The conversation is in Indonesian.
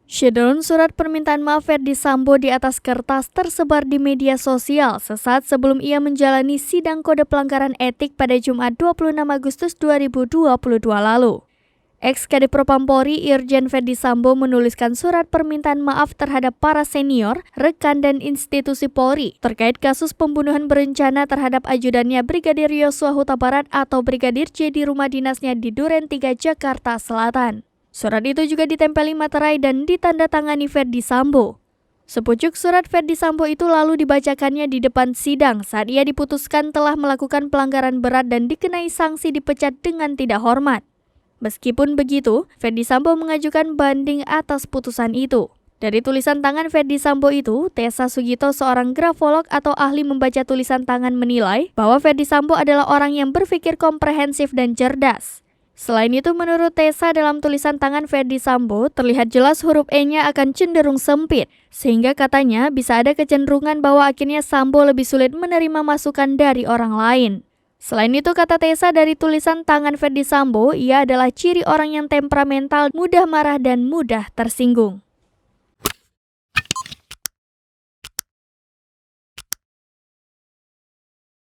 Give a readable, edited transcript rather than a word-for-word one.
Syedron surat permintaan maaf Ferdy Sambo di atas kertas tersebar di media sosial sesaat sebelum ia menjalani sidang kode pelanggaran etik pada Jumat 26 Agustus 2022 lalu. Ex-Kadif Propampori Irjen Ferdy Sambo menuliskan surat permintaan maaf terhadap para senior, rekan dan institusi Polri terkait kasus pembunuhan berencana terhadap ajudannya Brigadir Yosua Huta Barat atau Brigadir J di rumah dinasnya di Duren 3, Jakarta Selatan. Surat itu juga ditempeli materai dan ditandatangani Ferdy Sambo. Sepucuk surat Ferdy Sambo itu lalu dibacakannya di depan sidang saat ia diputuskan telah melakukan pelanggaran berat dan dikenai sanksi dipecat dengan tidak hormat. Meskipun begitu, Ferdy Sambo mengajukan banding atas putusan itu. Dari tulisan tangan Ferdy Sambo itu, Tessa Sugito, seorang grafolog atau ahli membaca tulisan tangan, menilai bahwa Ferdy Sambo adalah orang yang berpikir komprehensif dan cerdas. Selain itu, menurut Tessa, dalam tulisan tangan Ferdy Sambo terlihat jelas huruf E-nya akan cenderung sempit, sehingga katanya bisa ada kecenderungan bahwa akhirnya Sambo lebih sulit menerima masukan dari orang lain. Selain itu, kata Tessa, dari tulisan tangan Ferdy Sambo, ia adalah ciri orang yang temperamental, mudah marah dan mudah tersinggung.